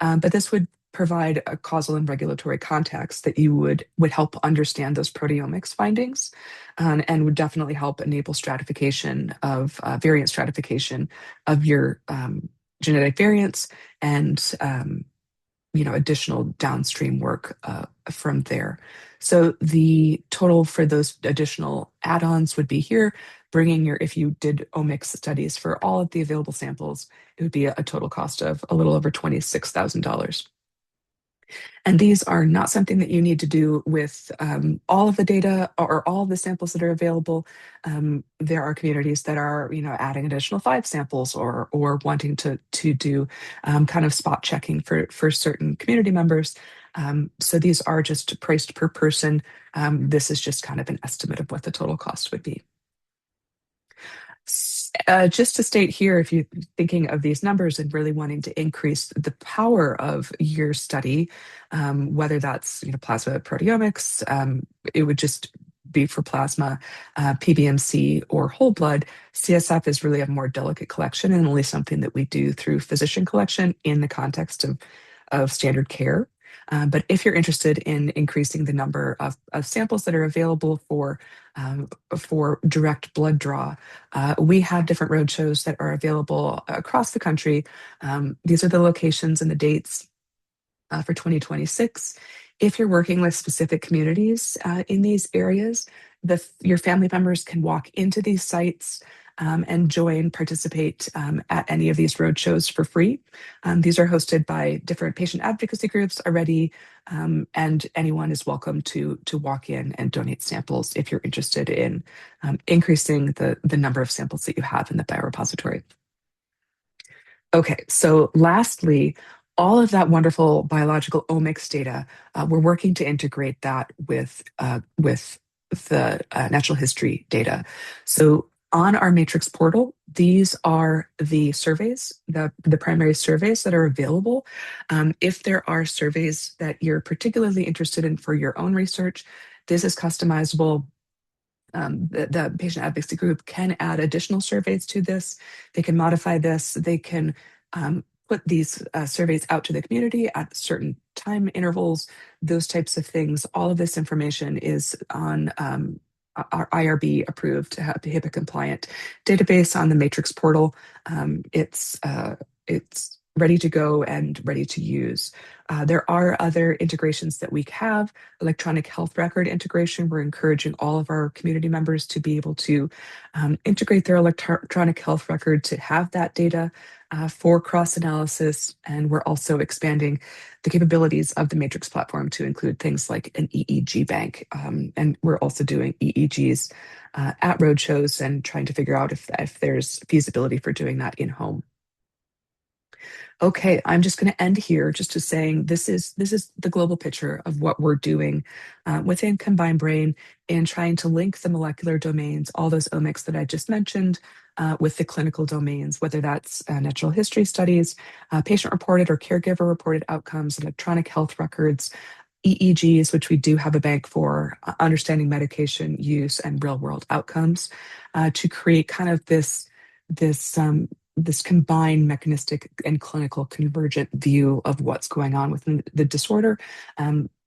But this would provide a causal and regulatory context that you would help understand those proteomics findings, and would definitely help enable stratification of variant stratification of your genetic variants and additional downstream work from there. So the total for those additional add-ons would be here, bringing if you did omics studies for all of the available samples, it would be a total cost of a little over $26,000. And these are not something that you need to do with all of the data or all of the samples that are available. There are communities that are, adding additional 5 samples or wanting to do kind of spot checking for certain community members. So these are just priced per person. This is just kind of an estimate of what the total cost would be. Just to state here, if you're thinking of these numbers and really wanting to increase the power of your study, whether that's plasma proteomics, it would just be for plasma, PBMC, or whole blood. CSF is really a more delicate collection and only something that we do through physician collection in the context of standard care. But if you're interested in increasing the number of samples that are available for direct blood draw, we have different roadshows that are available across the country. These are the locations and the dates for 2026. If you're working with specific communities in these areas, your family members can walk into these sites and participate at any of these roadshows for free. These are hosted by different patient advocacy groups already, and anyone is welcome to walk in and donate samples if you're interested in increasing the number of samples that you have in the biorepository. Okay, so lastly, all of that wonderful biological omics data, we're working to integrate that with the natural history data. So on our Matrix portal, these are the surveys, the primary surveys that are available. If there are surveys that you're particularly interested in for your own research, this is customizable. The patient advocacy group can add additional surveys to this. They can modify this. They can put these surveys out to the community at certain time intervals, those types of things. All of this information is on our IRB approved, HIPAA compliant database on the Matrix portal. It's ready to go and ready to use. There are other integrations that we have. Electronic health record integration. We're encouraging all of our community members to be able to integrate their electronic health record to have that data for cross-analysis. And we're also expanding the capabilities of the Matrix platform to include things like an EEG bank. And we're also doing EEGs at roadshows and trying to figure out if there's feasibility for doing that in-home. Okay, I'm just going to end here just to saying this is the global picture of what we're doing within COMBINEDBrain and trying to link the molecular domains, all those omics that I just mentioned, with the clinical domains, whether that's natural history studies, patient-reported or caregiver-reported outcomes, electronic health records, EEGs, which we do have a bank for, understanding medication use and real-world outcomes, to create kind of this combined mechanistic and clinical convergent view of what's going on within the disorder,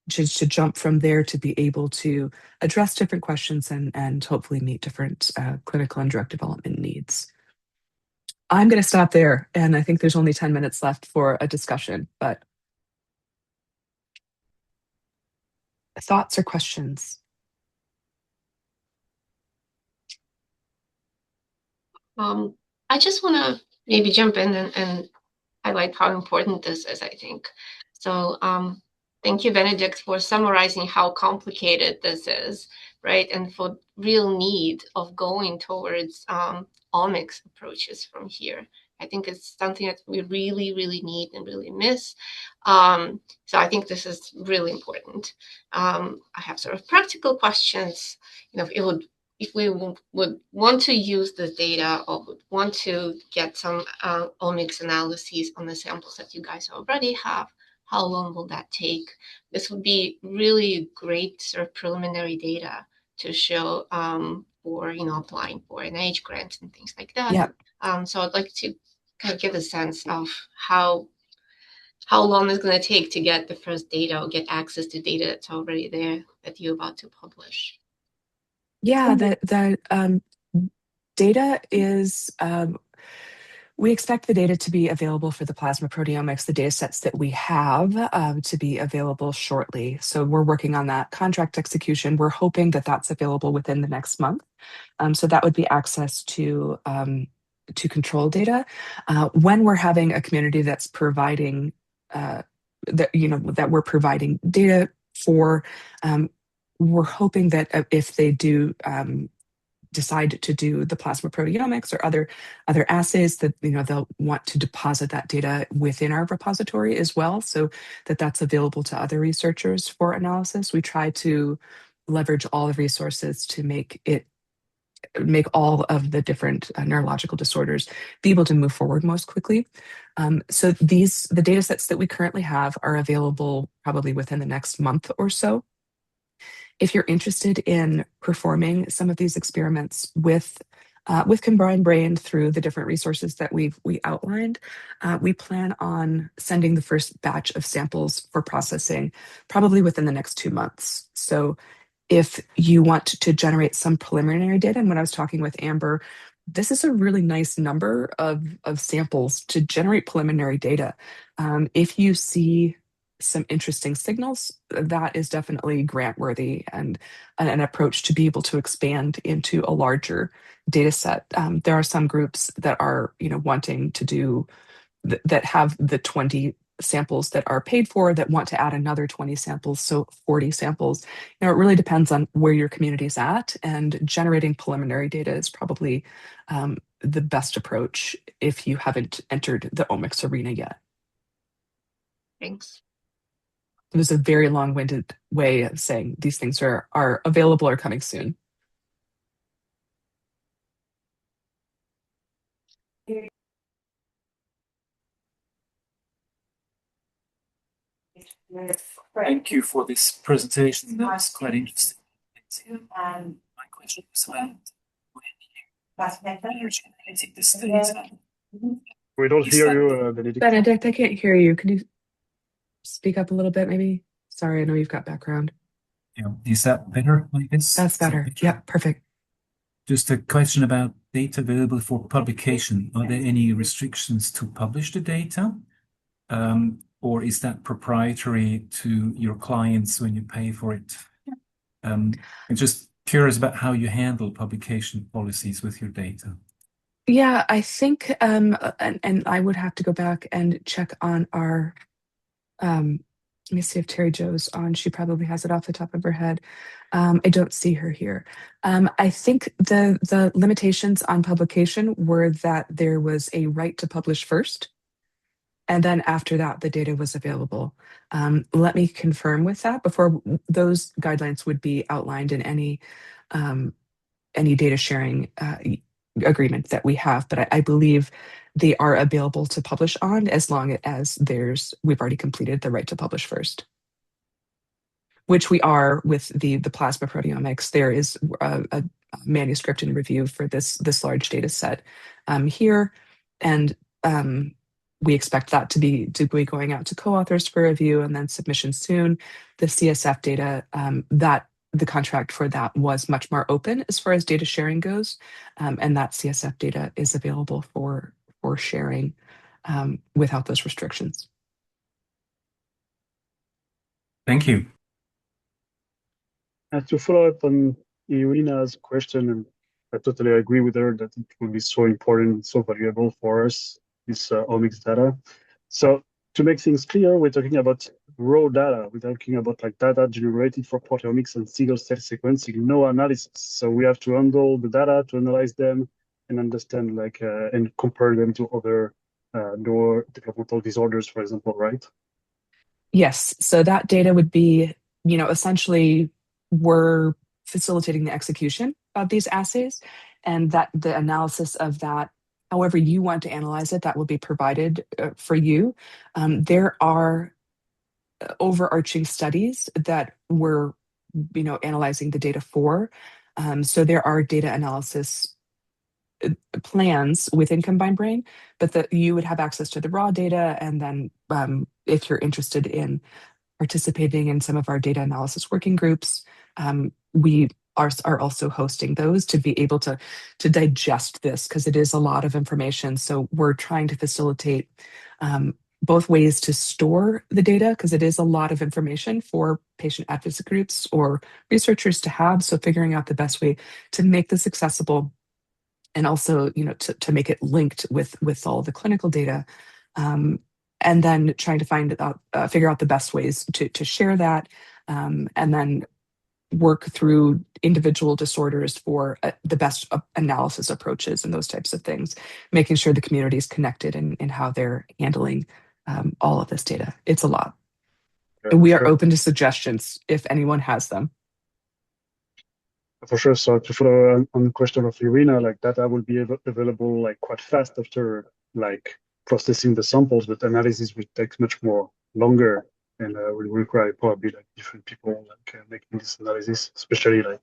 to jump from there to be able to address different questions and hopefully meet different clinical and drug development needs. I'm going to stop there, and I think there's only 10 minutes left for a discussion, but thoughts or questions? I just want to maybe jump in and highlight how important this is, I think. So thank you, Benedikt, for summarizing how complicated this is, right? And for real need of going towards omics approaches from here. I think it's something that we really, really need and really miss. So I think this is really important. I have sort of practical questions. It would if we would want to use the data or would want to get some omics analyses on the samples that you guys already have, how long will that take? This would be really great sort of preliminary data to show for, applying for NIH grants and things like that. Yeah. So I'd like to kind of give a sense of how long it's going to take to get the first data or get access to data that's already there that you're about to publish. Yeah, the data is, we expect the data to be available for the plasma proteomics, the data sets that we have to be available shortly. So we're working on that contract execution. We're hoping that that's available within the next month. So that would be access to control data. When we're having a community that's providing, that we're providing data for, we're hoping that if they do decide to do the plasma proteomics or other assays, that they'll want to deposit that data within our repository as well, so that that's available to other researchers for analysis. We try to leverage all the resources to make all of the different neurological disorders be able to move forward most quickly. So the data sets that we currently have are available probably within the next month or so. If you're interested in performing some of these experiments with COMBINEDBrain through the different resources that we outlined, we plan on sending the first batch of samples for processing probably within the next 2 months. So if you want to generate some preliminary data, and when I was talking with Amber, this is a really nice number of samples to generate preliminary data. If you see some interesting signals, that is definitely grant worthy and an approach to be able to expand into a larger data set. There are some groups that are wanting to do that have the 20 samples that are paid for that want to add another 20 samples, so 40 samples. It really depends on where your community is at, and generating preliminary data is probably the best approach if you haven't entered the omics arena yet. Thanks. It was a very long-winded way of saying these things are available or coming soon. Thank you for this presentation. That was quite interesting. My question was about when you're generating this data. We don't hear you, Benedikt. Benedikt, I can't hear you. Can you speak up a little bit, maybe? Sorry, I know you've got background. Yeah, is that better like this? That's better. Yeah, perfect. Just a question about data available for publication. Are there any restrictions to publish the data? Or is that proprietary to your clients when you pay for it? I'm just curious about how you handle publication policies with your data. Yeah, I think, and I would have to go back and check on our, let me see if Terry Jo's on. She probably has it off the top of her head. I don't see her here. I think the limitations on publication were that there was a right to publish first, and then after that, the data was available. Let me confirm with that before those guidelines would be outlined in any data sharing agreement that we have. But I believe they are available to publish on as long as we've already completed the right to publish first, which we are with the plasma proteomics. There is a manuscript in review for this large data set here, and we expect that to be going out to co-authors for review and then submission soon. The CSF data, that the contract for that was much more open as far as data sharing goes, and that CSF data is available for sharing without those restrictions. Thank you. To follow up on Irina's question, and I totally agree with her that it will be so important, so valuable for us, this omics data. So to make things clear, we're talking about raw data. We're talking about data generated for proteomics and single cell sequencing, no analysis. So we have to handle the data to analyze them and understand and compare them to other neurodevelopmental disorders, for example, right? Yes. So that data would be, essentially we're facilitating the execution these assays, and that the analysis of that, however you want to analyze it, that will be provided for you. There are overarching studies that we're analyzing the data for. So there are data analysis plans within COMBINEDBrain, but that you would have access to the raw data. And then if you're interested in participating in some of our data analysis working groups, we are also hosting those to be able to digest this, because it is a lot of information. So we're trying to facilitate both ways to store the data, because it is a lot of information for patient advocacy groups or researchers to have. So figuring out the best way to make this accessible, and also, to make it linked with all the clinical data, and then trying to figure out the best ways to share that, and then work through individual disorders for the best analysis approaches and those types of things, making sure the community is connected in how they're handling all of this data. It's a lot. And we are open to suggestions if anyone has them. For sure. So to follow on the question of Irina, like data will be available like quite fast after like processing the samples, but analysis will take much more longer and will require probably like different people like making this analysis, especially like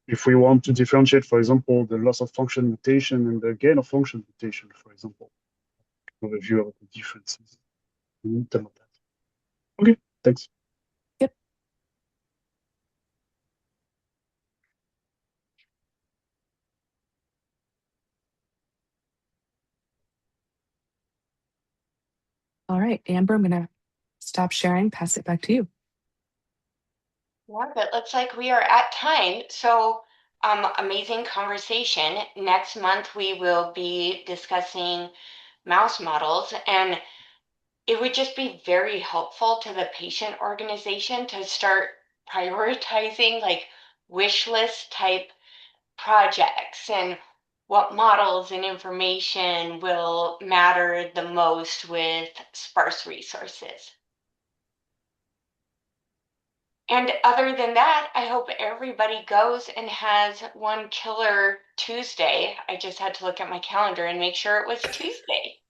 if we want to differentiate, for example, the loss of function mutation and the gain of function mutation, for example, overview of the differences in terms of that. Okay, thanks. Yep. All right, Amber, I'm going to stop sharing, pass it back to you. Yeah, but it looks like we are at time. So amazing conversation. Next month, we will be discussing mouse models, and it would just be very helpful to the patient organization to start prioritizing like wish list type projects and what models and information will matter the most with sparse resources. And other than that, I hope everybody goes and has one killer Tuesday. I just had to look at my calendar and make sure it was Tuesday.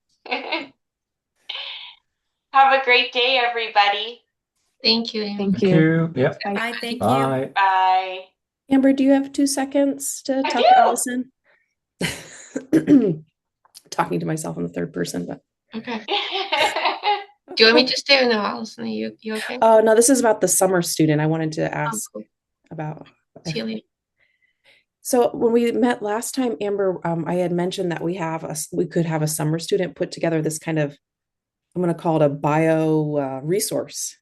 Have a great day, everybody. Thank you. Thank you. Yeah. Bye. Thank you. Bye. Bye. Amber, do you have 2 seconds to I talk do. to Allison? Talking to myself in the third person, but Okay. Do you want me to stay or no, Allison? Are you okay? oh no, this is about the summer student. I wanted to ask cool. about. See you later. So when we met last time, Amber, I had mentioned that we could have a summer student put together this kind of, I'm going to call it a bio resource.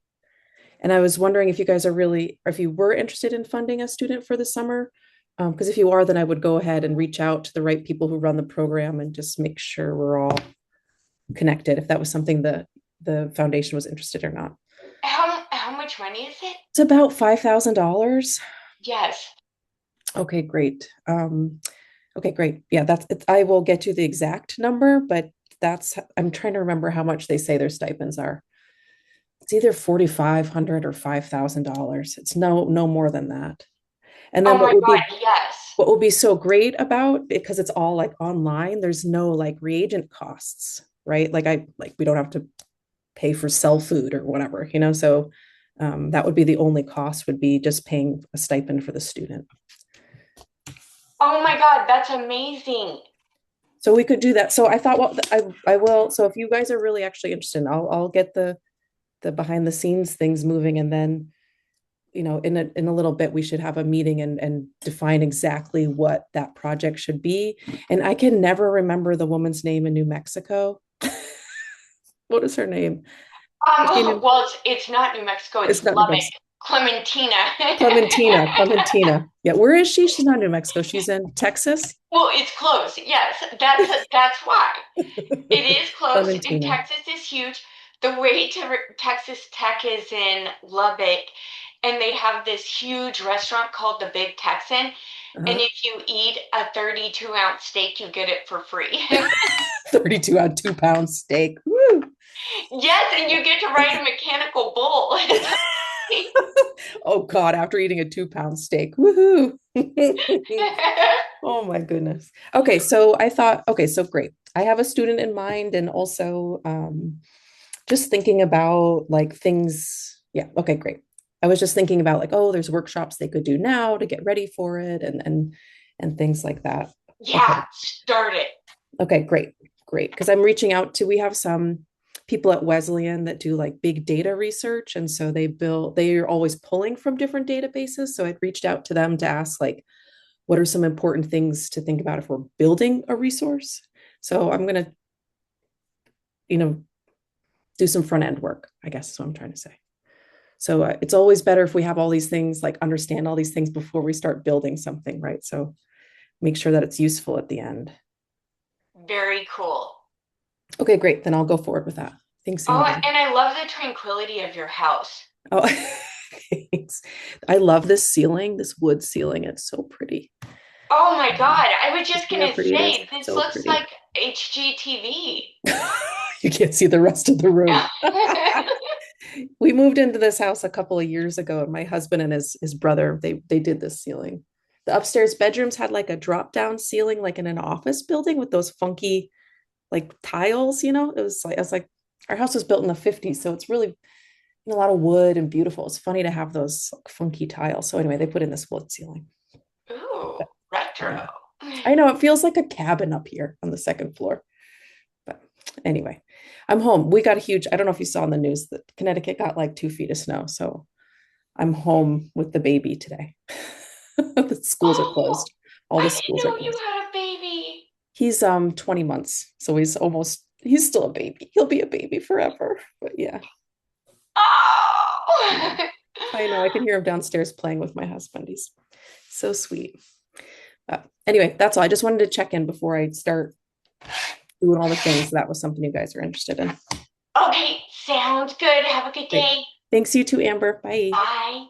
And I was wondering if you guys if you were interested in funding a student for the summer, because if you are, then I would go ahead and reach out to the right people who run the program and just make sure we're all connected, if that was something that the foundation was interested or not. How much money is it? It's about $5,000. Yes. Okay, great. Okay, great. Yeah, that's it. I will get you the exact number, but I'm trying to remember how much they say their stipends are. It's either $4,500 or $5,000. It's no more than that. And then oh my God, yes. What will be so great about, because it's all like online, there's no like reagent costs, right? Like we don't have to pay for cell food or whatever, so that would be the only cost, would be just paying a stipend for the student. Oh my God, that's amazing. So we could do that. So I thought, well, I will. So if you guys are really actually interested, I'll get the behind the scenes things moving, and then, in a little bit, we should have a meeting and define exactly what that project should be. And I can never remember the woman's name in New Mexico. What is her name? Well, it's not New Mexico. It's Lubbock. Clementina. Clementina. Yeah, where is she? She's not in New Mexico. She's in Texas. Well, it's close. Yes, that's why. It is close. And Texas is huge. The way to Texas Tech is in Lubbock, and they have this huge restaurant called the Big Texan. And if you eat a 32-ounce steak, you get it for free. 32-ounce, 2-pound steak. Woo! Yes, and you get to ride a mechanical bull. Oh God, after eating a 2-pound steak. Woohoo. Oh my goodness. Okay, so I thought, okay, so great. I have a student in mind, and also just thinking about like things. Yeah, okay, great. I was just thinking about like, oh, there's workshops they could do now to get ready for it, and things like that. Yeah, Okay. start it. Okay, great. Great. Because I'm reaching out to, we have some people at Wesleyan that do like big data research. And so they're always pulling from different databases. So I'd reached out to them to ask like, what are some important things to think about if we're building a resource? So I'm going to, do some front end work, I guess is what I'm trying to say. So it's always better if we have all these things, like understand all these things before we start building something, right? So make sure that it's useful at the end. Very cool. Okay, great. Then I'll go forward with that. Thanks, Oh, Amber. and I love the tranquility of your house. Oh, thanks. I love this ceiling, this wood ceiling. It's so pretty. Oh my God. I was just going to pretty it is. say, this So looks pretty. like HGTV. You can't see the rest of the room. We moved into this house a couple of years ago, and my husband and his brother, they did this ceiling. The upstairs bedrooms had like a drop down ceiling, like in an office building with those funky like tiles, It was like, I was like, our house was built in the 50s, so it's really a lot of wood and beautiful. It's funny to have those like, funky tiles. So anyway, they put in this wood ceiling. Ooh, retro. I know, it feels like a cabin up here on the second floor. But anyway, I'm home. We got a huge, I don't know if you saw in the news that Connecticut got like 2 feet of snow. So I'm home with the baby today. The schools are closed. All the schools are I didn't know closed. you had a baby. He's 20 months. So he's still a baby. He'll be a baby forever. But yeah. Oh. I know. I can hear him downstairs playing with my husband. He's so sweet. Anyway, that's all. I just wanted to check in before I start doing all the things. That was something you guys are interested in. Okay, sounds good. Have a good day. Thanks, you too, Amber. Bye. Bye.